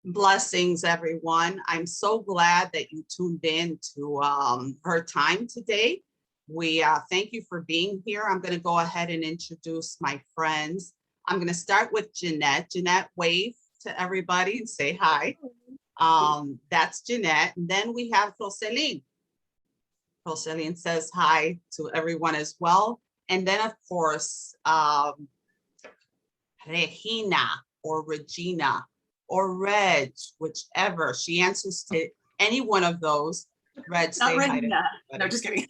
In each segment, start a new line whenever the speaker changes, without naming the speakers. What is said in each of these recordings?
Blessings, everyone. I'm so glad that you tuned in to her time today. We thank you for being here. I'm going to go ahead and introduce my friends. I'm going to start with Jeanette. Jeanette, wave to everybody and say hi. That's Jeanette. And then we have Roseline. Roseline says hi to everyone as well. And then, of course, Regina or Regina or Reg, whichever. She answers to any one of those. Reg, say hi to
Regina.
everybody.
No, just kidding.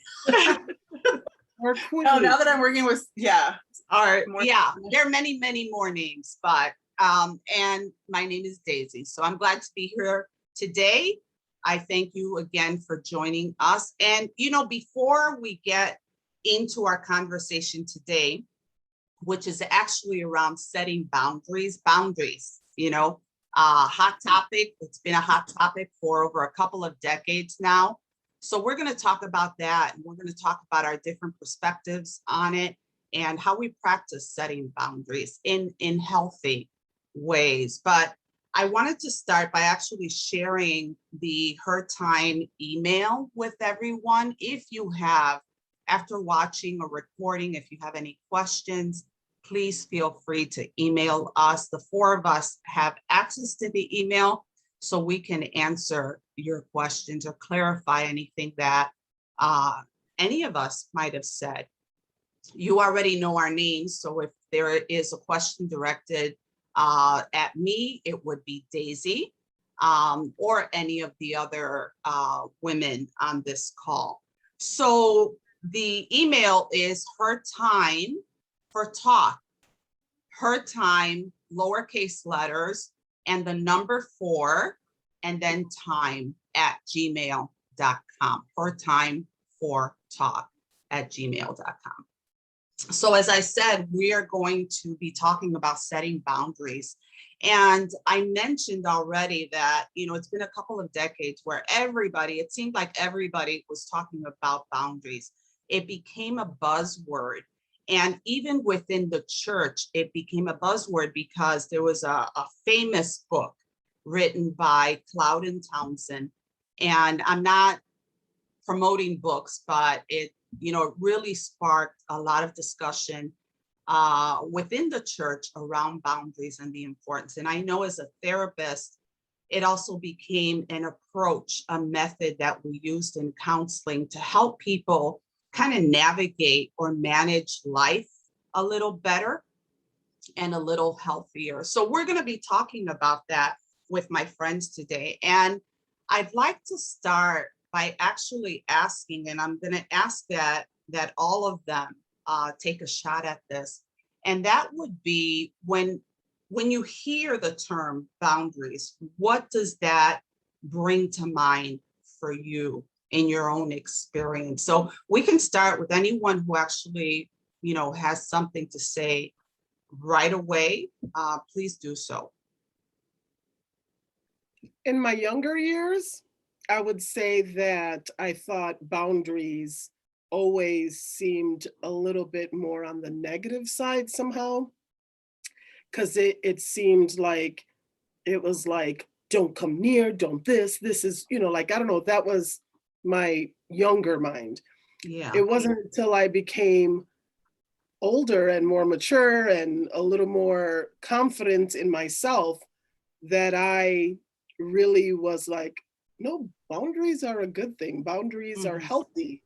Or Queen.
No, now that I'm working with, yeah.
Or,
More-
yeah, there are many, many more names, but, and my name is Daisy. So I'm glad to be here today. I thank you again for joining us. And, you know, before we get into our conversation today, which is actually around setting boundaries, you know, hot topic. It's been a hot topic for over a couple of decades now. So we're going to talk about that. And we're going to talk about our different perspectives on it and how we practice setting boundaries in healthy ways. But I wanted to start by actually sharing the Her Time email with everyone. If you have, after watching or recording, if you have any questions, please feel free to email us. The four of us have access to the email so we can answer your questions or clarify anything that any of us might have said. You already know our names, so if there is a question directed at me, it would be Daisy or any of the other women on this call. So the email is Her Time for Talk, Her Time, lowercase letters, and the number 4, and then time at gmail.com. Her Time for Talk at gmail.com. So as I said, we are going to be talking about setting boundaries. And I mentioned already that, you know, it's been a couple of decades where it seemed like everybody was talking about boundaries. It became a buzzword. And even within the church, it became a buzzword because there was a famous book written by Clouden Townsend. And I'm not promoting books, but it really sparked a lot of discussion within the church around boundaries and the importance. And I know as a therapist, it also became an approach, a method that we used in counseling to help people kind of navigate or manage life a little better and a little healthier. So we're going to be talking about that with my friends today. And I'd like to start by actually asking, and I'm going to ask that all of them take a shot at this. And that would be when you hear the term boundaries, what does that bring to mind for you in your own experience? So we can start with anyone who actually, has something to say right away. Please do so.
In my younger years, I would say that I thought boundaries always seemed a little bit more on the negative side somehow, because it seemed like it was like, don't come near, don't this is, like, I don't know, that was my younger mind.
Yeah.
It wasn't until I became older and more mature and a little more confident in myself that I really was like, no, boundaries are a good thing. Boundaries are healthy.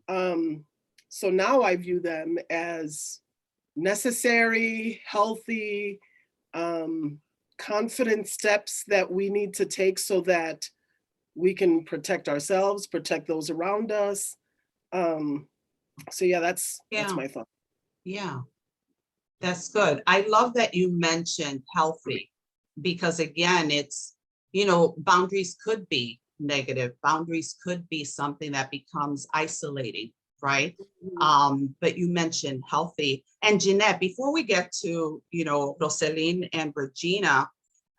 So now I view them as necessary, healthy, confident steps that we need to take so that we can protect ourselves, protect those around us. So yeah, that's my thought.
Yeah, that's good. I love that you mentioned healthy, because again, it's, boundaries could be negative. Boundaries could be something that becomes isolating, right? But you mentioned healthy. And Jeanette, before we get to, Roseline and Regina,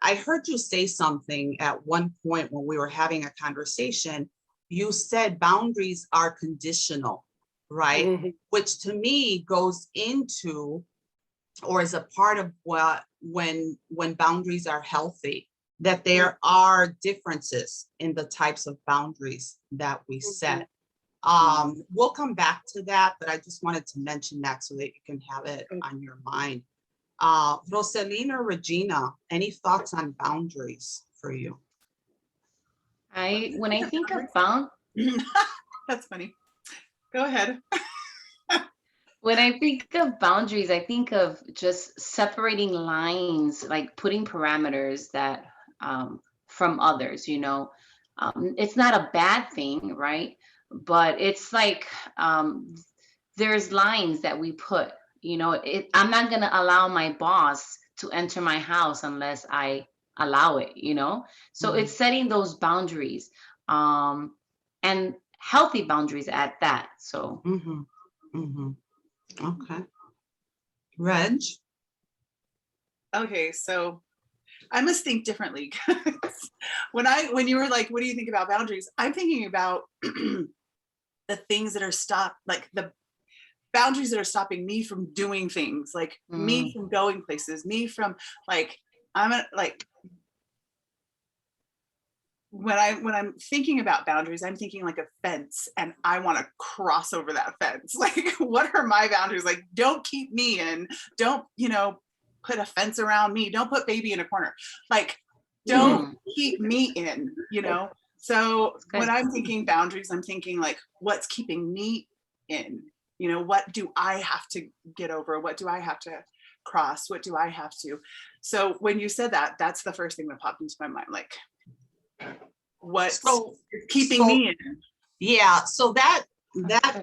I heard you say something at one point when we were having a conversation. You said boundaries are conditional, right? Which to me goes into, or is a part of when boundaries are healthy, that there are differences in the types of boundaries that we set. We'll come back to that, but I just wanted to mention that so that you can have it on your mind. Rosalina or Regina, any thoughts on boundaries for you?
When I think of
That's funny. Go ahead.
when I think of boundaries, I think of just separating lines, like putting parameters that from others, you know. It's not a bad thing, right? But it's like there's lines that we put, you know, I'm not going to allow my boss to enter my house unless I allow it, you know? So it's setting those boundaries and healthy boundaries at that. So.
Okay. Reg?
Okay, so I must think differently. When you were like, what do you think about boundaries? I'm thinking about the things that are the boundaries that are stopping me from doing things, like me from going places, me from like, when I'm thinking about boundaries, I'm thinking like a fence and I want to cross over that fence. Like, what are my boundaries? Like, don't keep me in, don't, put a fence around me. Don't put baby in a corner. Like, don't keep me in, So when I'm thinking boundaries, I'm thinking like, what's keeping me in? What do I have to get over? What do I have to cross? What do I have to? So when you said that, that's the first thing that popped into my mind. Like, what's keeping me in?
Yeah, so that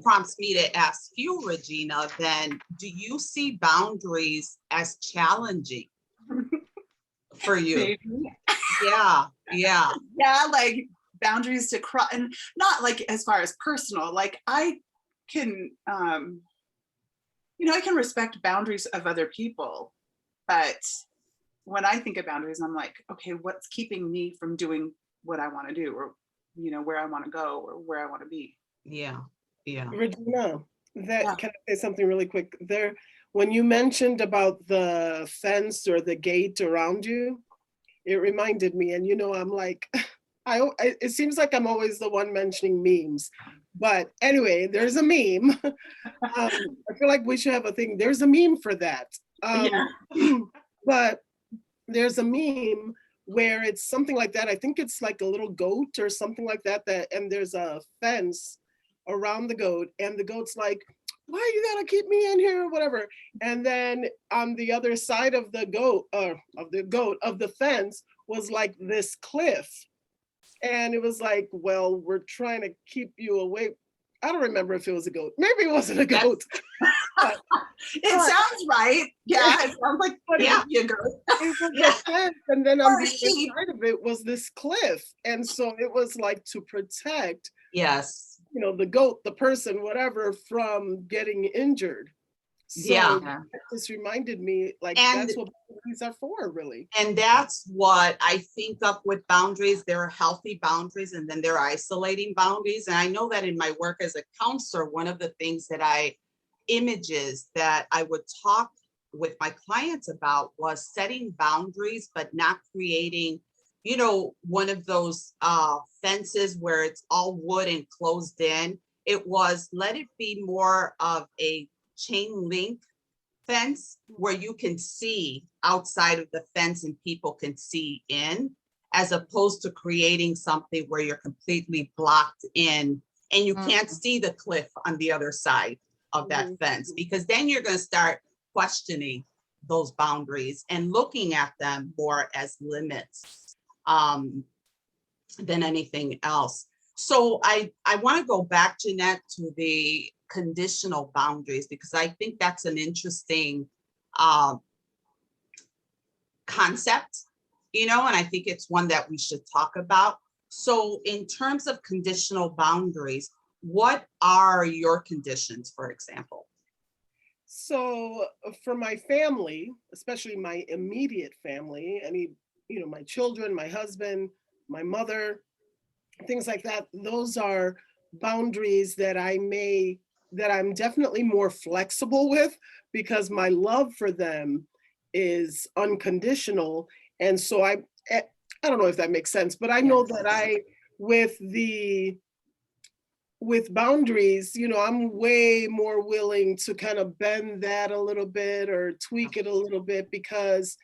prompts me to ask you, Regina, then, do you see boundaries as challenging for you?
Maybe.
Yeah,
like boundaries to cross, and not like as far as personal, like I can I can respect boundaries of other people, but when I think of boundaries, I'm like, okay, what's keeping me from doing what I want to do, or where I want to go, or where I want to be?
Yeah.
Regina, can I say something really quick? When you mentioned about the fence or the gate around you, it reminded me, and I'm like, it seems like I'm always the one mentioning memes, but anyway, there's a meme. I feel like we should have a thing. There's a meme for that. But there's a meme where it's something like that. I think it's like a little goat or something like that. And there's a fence around the goat, and the goat's like, why you gotta keep me in here or whatever. And then on the other side of the fence was like this cliff. And it was like, well, we're trying to keep you away. I don't remember if it was a goat. Maybe it wasn't a goat.
It sounds right. Yeah, it sounds like a goat.
It was a fence, and then on the other side of it was this cliff. And so it was like to protect the goat, the person, whatever, from getting injured. So that just reminded me, like, that's what boundaries are for, really.
And that's what I think of with boundaries. There are healthy boundaries, and then there are isolating boundaries. And I know that in my work as a counselor, one of the things that images that I would talk with my clients about was setting boundaries, but not creating, one of those fences where it's all wood and closed in. It was, let it be more of a chain link fence where you can see outside of the fence and people can see in, as opposed to creating something where you're completely blocked in and you can't see the cliff on the other side of that fence, because then you're going to start questioning those boundaries and looking at them more as limits than anything else. So I want to go back, Jeanette, to the conditional boundaries, because I think that's an interesting concept, and I think it's one that we should talk about. So in terms of conditional boundaries, what are your conditions, for example?
So for my family, especially my immediate family, my children, my husband, my mother, things like that, those are boundaries that I'm definitely more flexible with, because my love for them is unconditional. And so I don't know if that makes sense, but I know
Yes.
that with boundaries, I'm way more willing to kind of bend that a little bit or tweak it a little bit, because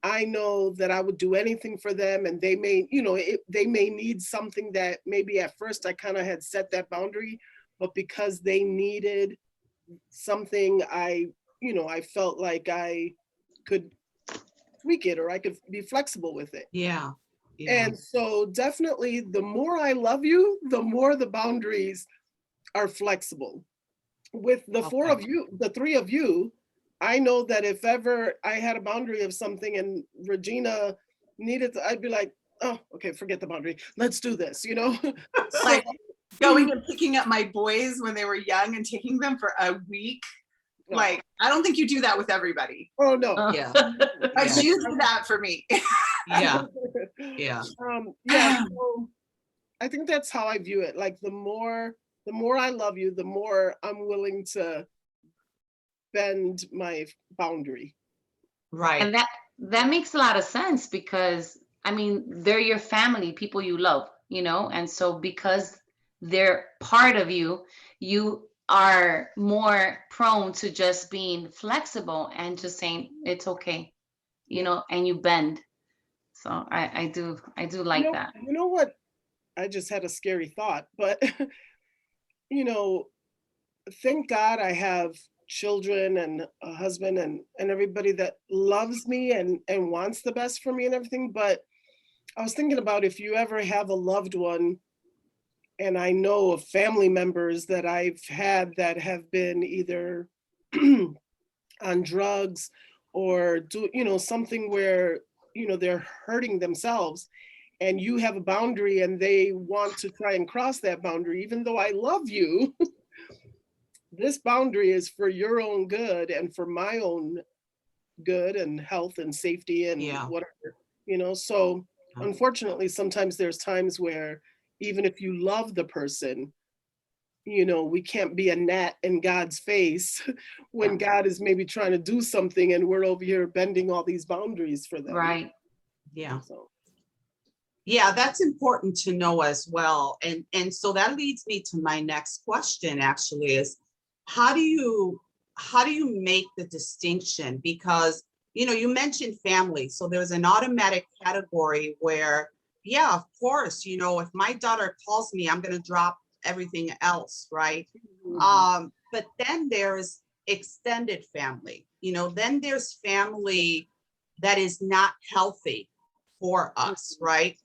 I know that I would do anything for them, and they may, they may need something that maybe at first I kind of had set that boundary, but because they needed something, I felt like I could tweak it, or I could be flexible with it.
Yeah. Yeah.
And so definitely the more I love you, the more the boundaries are flexible. With the four
Okay.
of you, the three of you, I know that if ever I had a boundary of something and Regina needed to, I'd be like, oh, okay, forget the boundary. Let's do this, So,
Like going and picking up my boys when they were young and taking them for a week.
no.
Like, I don't think you do that with everybody.
Oh no.
Yeah.
But
Yeah.
you do that for me.
Yeah. Yeah.
Yeah, so I think that's how I view it. Like the more I love you, the more I'm willing to bend my boundary.
Right.
And that makes a lot of sense, because I mean, they're your family, people you love, and so because they're part of you, you are more prone to just being flexible and just saying it's okay, and you bend. So I do like that.
You know what? I just had a scary thought, but you know, thank God I have children and a husband and everybody that loves me and wants the best for me and everything. But I was thinking about, if you ever have a loved one, and I know of family members that I've had that have been either on drugs or something where they're hurting themselves, and you have a boundary and they want to try and cross that boundary, even though I love you, this boundary is for your own good and for my own good and health and safety and
Yeah.
whatever, so unfortunately sometimes there's times where even if you love the person, we can't be a gnat in God's face when God is maybe trying to do something and we're over here bending all these boundaries for them.
Right.
Yeah.
So
Yeah, that's important to know as well. And so that leads me to my next question, actually, is how do you make the distinction? Because you mentioned family, so there's an automatic category where, yeah, of course, if my daughter calls me, I'm going to drop everything else, right? But then there's extended family, then there's family that is not healthy for us, right?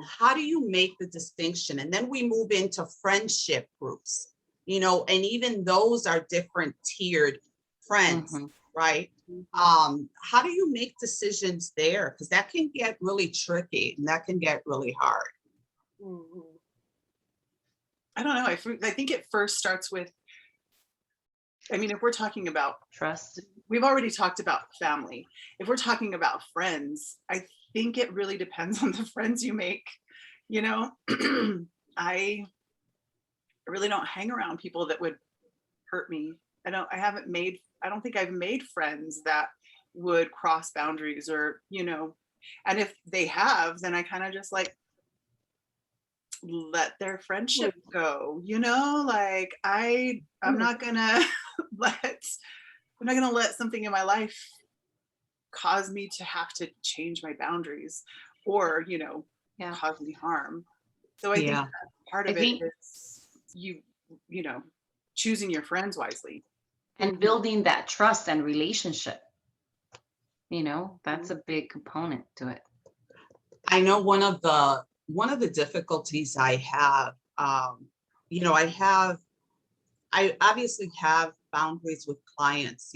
How do you make the distinction? And then we move into friendship groups, and even those are different tiered friends, right? How do you make decisions there? Because that can get really tricky and that can get really hard.
I don't know. I think it first starts with, if we're talking about
Trust.
we've already talked about family. If we're talking about friends, I think it really depends on the friends you make. I really don't hang around people that would hurt me. I don't think I've made friends that would cross boundaries or, and if they have, then I kind of just like let their friendship go, like I'm not gonna let something in my life cause me to have to change my boundaries or, cause me harm. So I think that's part of it is you choosing your friends wisely.
And building that trust and relationship. That's a big component to it.
I know one of the difficulties I have, I obviously have boundaries with clients,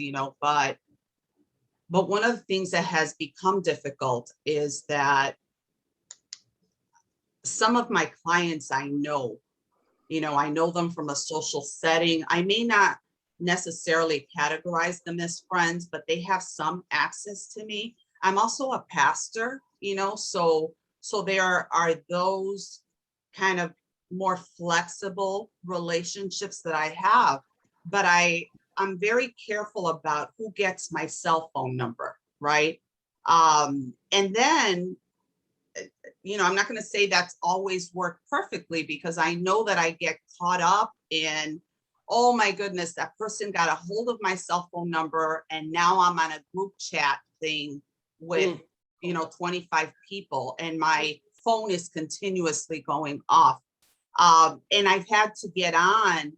but one of the things that has become difficult is that some of my clients I know them from a social setting. I may not necessarily categorize them as friends, but they have some access to me. I'm also a pastor, so there are those kind of more flexible relationships that I have, but I'm very careful about who gets my cell phone number, right? And then I'm not going to say that's always worked perfectly, because I know that I get caught up in, oh my goodness, that person got a hold of my cell phone number and now I'm on a group chat thing with, 25 people and my phone is continuously going off. And I've had to get on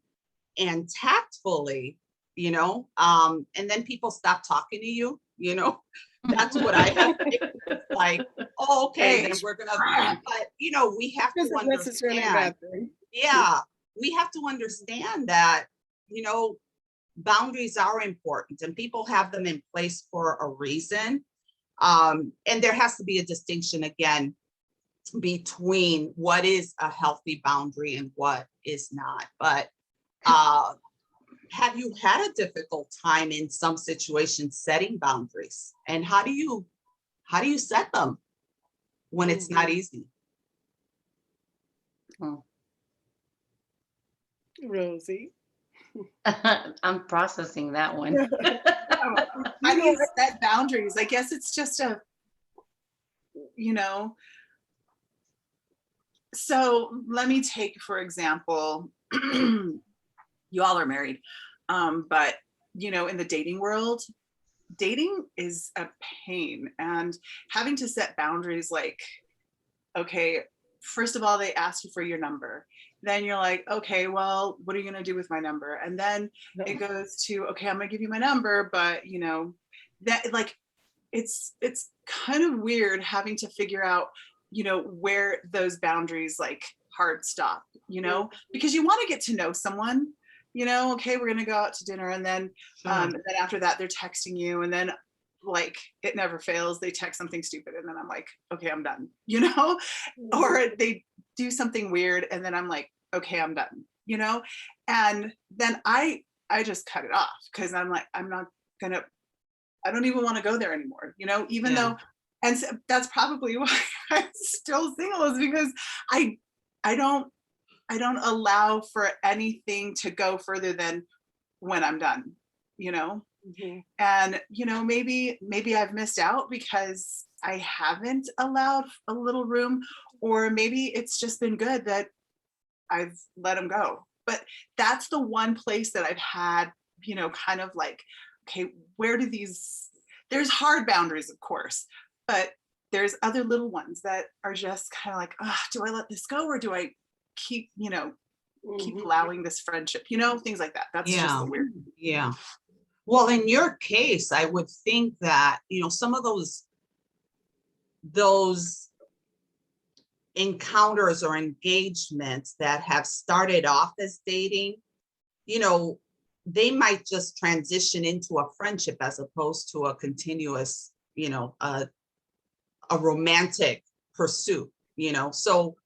and tactfully, and then people stop talking to you, that's what I have to do. Like, oh, okay, then we're gonna, but we have to
Isn't necessarily a
understand.
bad thing.
Yeah, we have to understand that, boundaries are important and people have them in place for a reason. And there has to be a distinction again between what is a healthy boundary and what is not. But have you had a difficult time in some situations setting boundaries? And how do you set them when it's not easy?
Rosie.
I'm processing that one.
How do you set boundaries? I guess it's just so let me take, for example, you all are married, but in the dating world, dating is a pain, and having to set boundaries, like, okay, first of all, they ask you for your number. Then you're like, okay, well, what are you going to do with my number? And then it goes to, okay, I'm going to give you my number, but that, like, it's kind of weird having to figure out, where those boundaries, like, hard stop, because you want to get to know someone, okay, we're going to go out to dinner. And then, and then after that, they're texting you. And then, like, it never fails, they text something stupid. And then I'm like, okay, I'm done, or they do something weird. And then I'm like, okay, I'm done, and then I just cut it off, because I'm like, I don't even want to go there anymore, even though, and so that's probably why I'm still single, is because I don't allow for anything to go further than when I'm done, and maybe I've missed out because I haven't allowed a little room, or maybe it's just been good that I've let them go. But that's the one place that I've had, kind of like, okay, where do there's hard boundaries, of course, but there's other little ones that are just kind of like, oh, do I let this go, or do I keep allowing this friendship, things like that. That's just the weird.
Yeah. Well, in your case, I would think that, some of those encounters or engagements that have started off as dating, they might just transition into a friendship as opposed to a continuous, a romantic pursuit, so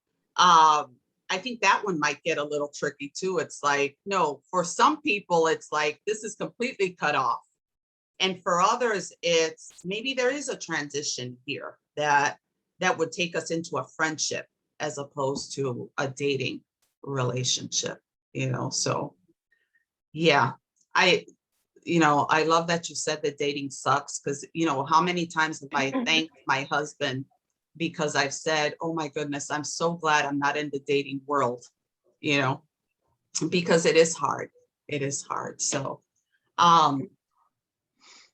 I think that one might get a little tricky too. It's like, no, for some people, it's like, this is completely cut off. And for others, it's maybe there is a transition here that would take us into a friendship as opposed to a dating relationship, so yeah, I love that you said that dating sucks, because, how many times have I thanked my husband because I've said, oh my goodness, I'm so glad I'm not in the dating world, because it is hard. It is hard. So,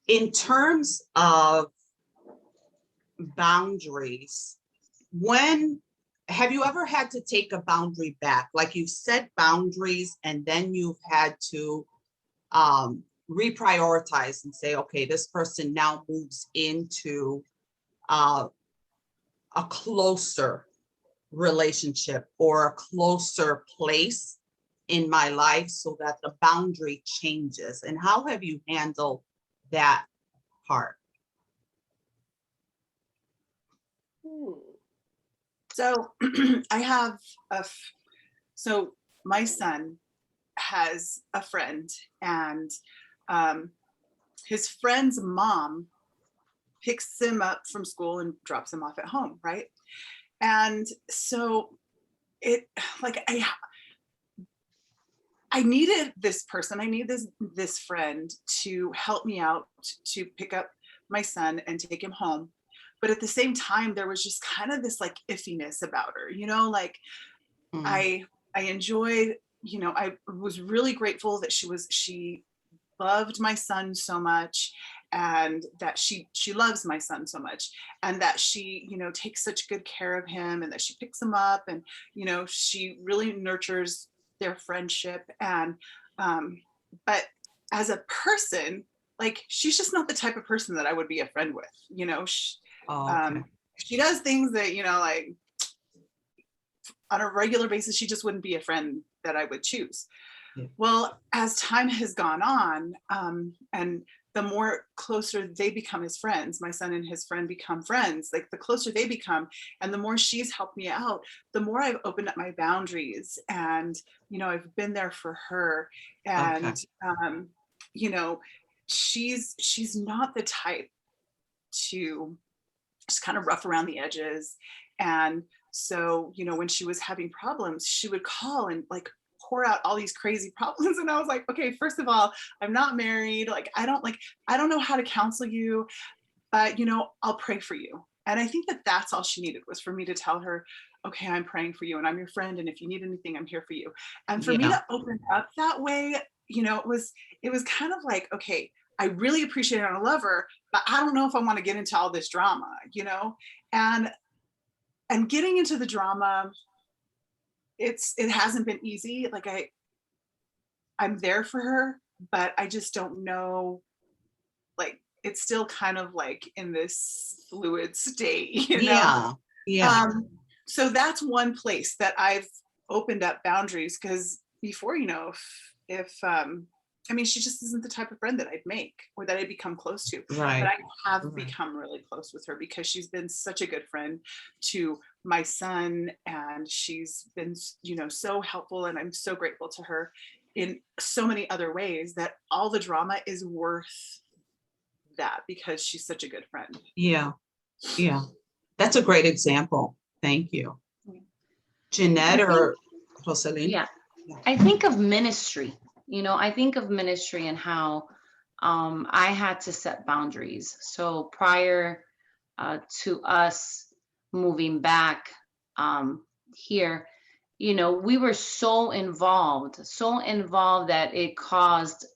in terms of boundaries, when have you ever had to take a boundary back? Like, you've set boundaries and then you've had to reprioritize and say, okay, this person now moves into a closer relationship or a closer place in my life, so that the boundary changes. And how have you handled that part?
So I have so my son has a friend, and his friend's mom picks him up from school and drops him off at home, right? And so it, like, I needed this person, I need this friend to help me out to pick up my son and take him home. but at the same time, there was just kind of this like iffiness about her, you know, like I enjoyed, you know, I was really grateful that she loved my son so much, and that she loves my son so much, and that she, you know, takes such good care of him, and that she picks him up, and, you know, she really nurtures their friendship. And but as a person, like, she's just not the type of person that I would be a friend with, you know.
Okay.
She does things that, you know, like on a regular basis, she just wouldn't be a friend that I would choose.
Yeah.
Well, as time has gone on, and the more closer they become as friends, my son and his friend become friends, like the closer they become, and the more she's helped me out, the more I've opened up my boundaries, and, you know, I've been there for her. And, you know, she's not the type to just kind of rough around the edges. And so, you know, when she was having problems, she would call and like pour out all these crazy problems. And I was like, okay, first of all, I'm not married. Like, I don't know how to counsel you, but, you know, I'll pray for you. And I think that that's all she needed, was for me to tell her, okay, I'm praying for you, and I'm your friend, and if you need anything, I'm here for you. And for me to open up that way, you know, it was kind of like, okay, I really appreciate her and I love her, but I don't know if I want to get into all this drama, you know. And getting into the drama, it hasn't been easy. Like, I'm there for her, but I just don't know, like, it's still kind of like in this fluid state, you know. So that's one place that I've opened up boundaries, because before, you know, if I mean, she just isn't the type of friend that I'd make or that I'd become close to.
Right.
But I have become really close with her, because she's been such a good friend to my son, and she's been, you know, so helpful, and I'm so grateful to her in so many other ways, that all the drama is worth that, because she's such a good friend.
Yeah. That's a great example. Thank you. Jeanette or Jocelyn?
Yeah. I think of ministry, you know, I think of ministry and how I had to set boundaries. So prior to us moving back here, you know, we were so involved that it caused,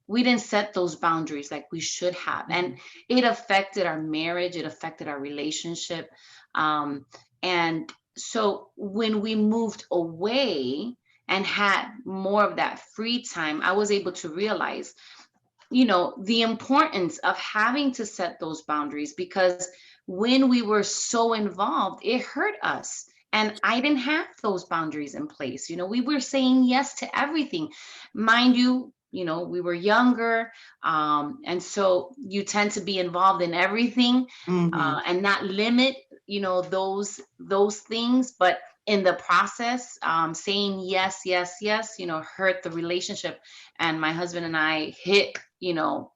we didn't set those boundaries like we should have. And it affected our marriage, it affected our relationship. And so when we moved away and had more of that free time, I was able to realize, you know, the importance of having to set those boundaries, because when we were so involved, it hurt us. And I didn't have those boundaries in place. You know, we were saying yes to everything. Mind you, you know, we were younger. And so you tend to be involved in everything and not limit, you know, those things. But in the process, saying yes, you know, hurt the relationship. And my husband and I hit, you know,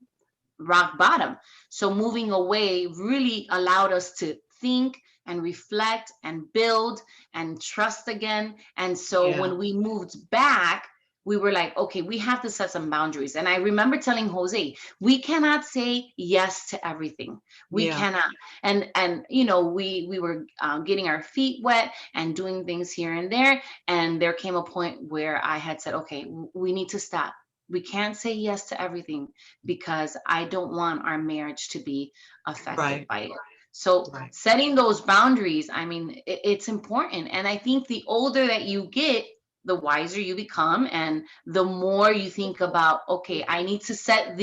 rock bottom. So moving away really allowed us to think and reflect and build and trust again. And so when we moved back, we were like, okay, we have to set some boundaries. And I remember telling Jose, we cannot say yes to everything. We cannot. And you know, we were getting our feet wet and doing things here and there. And there came a point where I had said, okay, we need to stop. We can't say yes to everything, because I don't want our marriage to be affected by it. So setting those boundaries, I mean, it's important. And I think the older that you get, the wiser you become, and the more you think about, okay, I need to set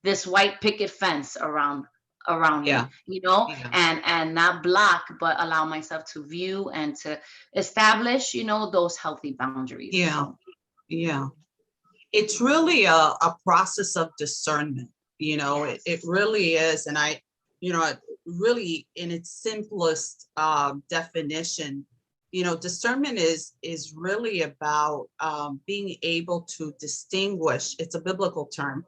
this white picket fence around me, you know, and not block, but allow myself to view and to establish, you know, those healthy boundaries.
It's really a process of discernment, you know. It really is. And I, you know, really in its simplest definition, you know, discernment is really about being able to distinguish. It's a biblical term,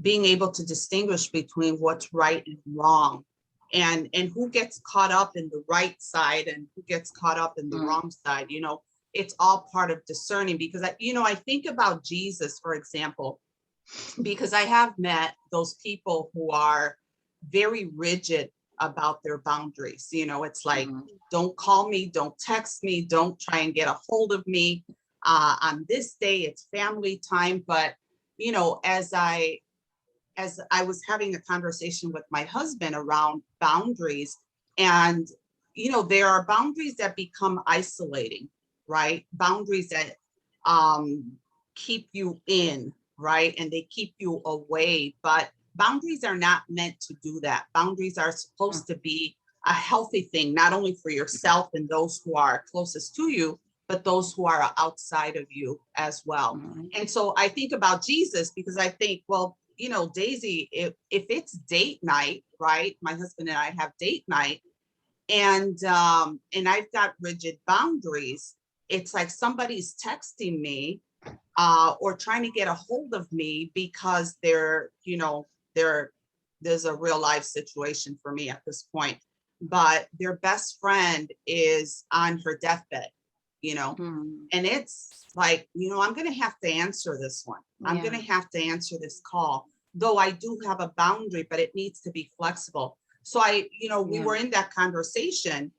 being able to distinguish between what's right and wrong, and who gets caught up in the right side and who gets caught up in the wrong side. You know, it's all part of discerning. Because I think about Jesus, for example, because I have met those people who are very rigid about their boundaries. It's like,
Mhm.
don't call me, don't text me, don't try and get a hold of me. On this day, it's family time. But, as I was having a conversation with my husband around boundaries, and, there are boundaries that become isolating, right? Boundaries that keep you in, right? And they keep you away. But boundaries are not meant to do that. Boundaries are supposed to be a healthy thing, not only for yourself and those who are closest to you, but those who are outside of you as well.
Mhm.
And so I think about Jesus, because I think, well, Daisy, if it's date night, right? My husband and I have date night, and I've got rigid boundaries. It's like somebody's texting me or trying to get a hold of me because there's a real life situation for me at this point. But their best friend is on her deathbed,
Mhm.
and it's like, I'm going to have to answer this one. I'm going
Yeah.
to have to answer this call, though I do have a boundary, but it needs to be flexible. So we
Yeah.
were in that conversation.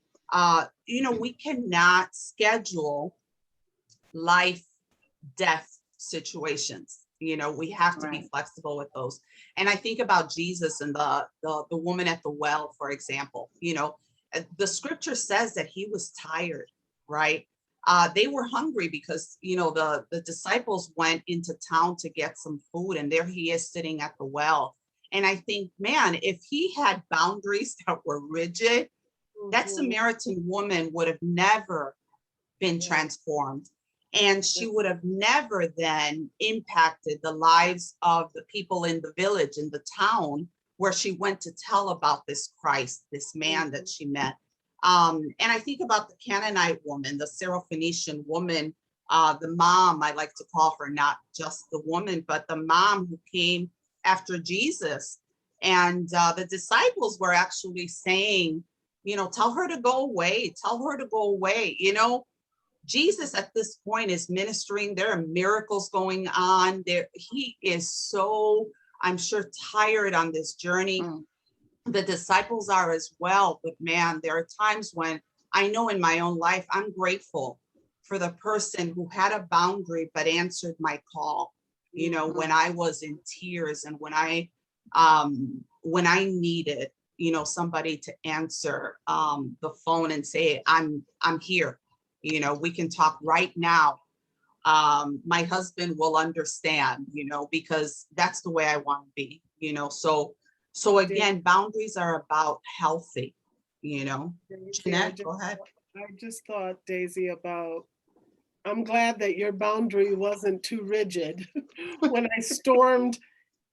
We cannot schedule life, death situations. We have to be
Right.
flexible with those. And I think about Jesus and the woman at the well, for example. The scripture says that he was tired, right? They were hungry because the disciples went into town to get some food, and there he is sitting at the well. And I think, man, if he had boundaries that were rigid, that
Mhm.
Samaritan woman would have never been
Yeah.
transformed. And she would have never then impacted the lives of the people in the village, in the town where she went to tell about this Christ, this man that she met. And I think about the Canaanite woman, the Syrophoenician woman, the mom, I like to call her, not just the woman, but the mom who came after Jesus. And the disciples were actually saying, tell her to go away, tell her to go away. Jesus at this point is ministering. There are miracles going on there. He is so, I'm sure, tired on this journey.
Mm.
The disciples are as well. But man, there are times when I know in my own life, I'm grateful for the person who had a boundary but answered my call. When I was in tears, and when I needed, somebody to answer the phone and say, I'm here. We can talk right now. My husband will understand, because that's the way I want to be, so again, boundaries are about healthy,
Daisy,
Jeanette, go ahead.
I just thought, Daisy, about I'm glad that your boundary wasn't too rigid. When I stormed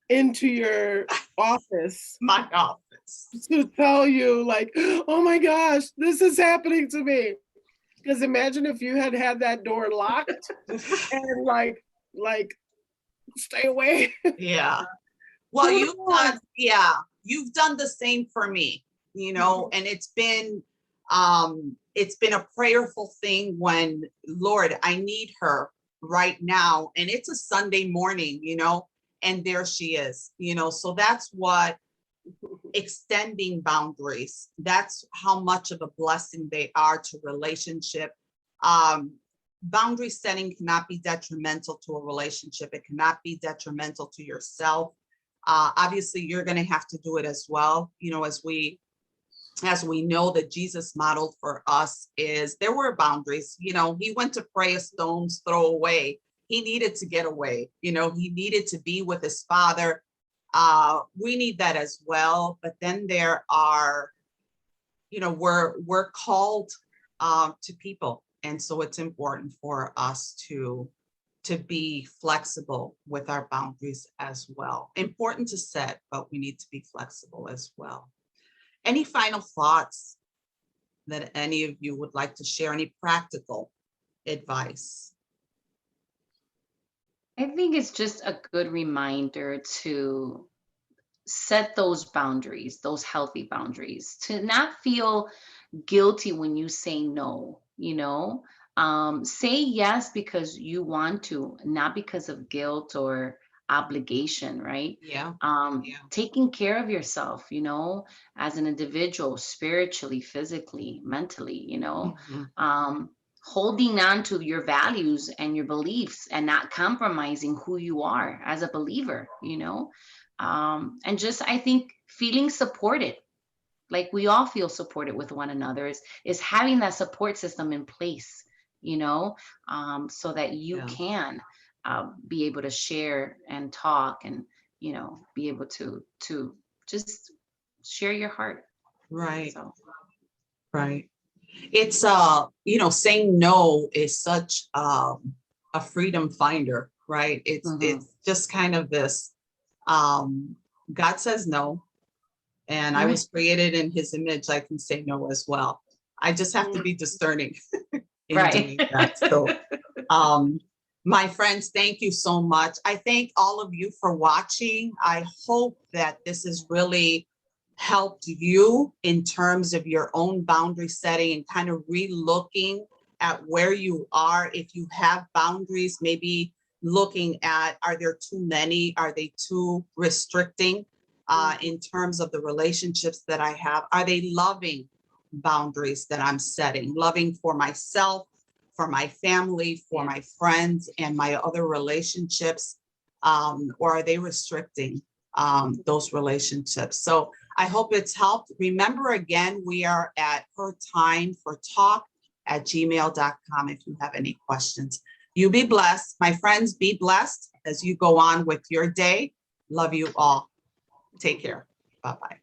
into your office
My office.
to tell you, like, oh my gosh, this is happening to me. Because imagine if you had had that door locked and like, stay away.
Yeah. Well,
Who knows?
you've done the same for me, and it's been a prayerful thing when, Lord, I need her right now. And it's a Sunday morning, and there she is, so that's what extending boundaries, that's how much of a blessing they are to relationship. Boundary setting cannot be detrimental to a relationship. It cannot be detrimental to yourself. Obviously, you're going to have to do it as well. As we know that Jesus modeled for us, is there were boundaries. He went to pray a stone's throw away. He needed to get away. He needed to be with his Father. We need that as well. But then there are, we're called to people, and so it's important for us to be flexible with our boundaries as well. Important to set, but we need to be flexible as well. Any final thoughts that any of you would like to share? Any practical advice?
I think it's just a good reminder to set those boundaries, those healthy boundaries, to not feel guilty when you say no, say yes because you want to, not because of guilt or obligation, right?
Yeah. Yeah.
Taking care of yourself, as an individual, spiritually, physically, mentally,
Mhm.
holding on to your values and your beliefs and not compromising who you are as a believer, and just, I think, feeling supported, like we all feel supported with one another, is having that support system in place, so that you
Yeah.
can be able to share and talk and, be able to just share your heart.
Right.
So
Right. It's saying no is such a freedom finder, right? It's just kind of this um God says no, and I
right.
was created in his image. I can say no as well. I just have to be discerning in
Right.
doing that. So my friends, thank you so much. I thank all of you for watching. I hope that this has really helped you in terms of your own boundary setting and kind of re-looking at where you are. If you have boundaries, maybe looking at, are there too many? Are they too restricting in terms of the relationships that I have? Are they loving boundaries that I'm setting? Loving for myself, for my family, for my friends, and my other relationships? Or are they restricting those relationships? So I hope it's helped. Remember, again, we are at hertimefortalk@gmail.com if you have any questions. You be blessed. My friends, be blessed as you go on with your day. Love you all. Take care. Bye-bye.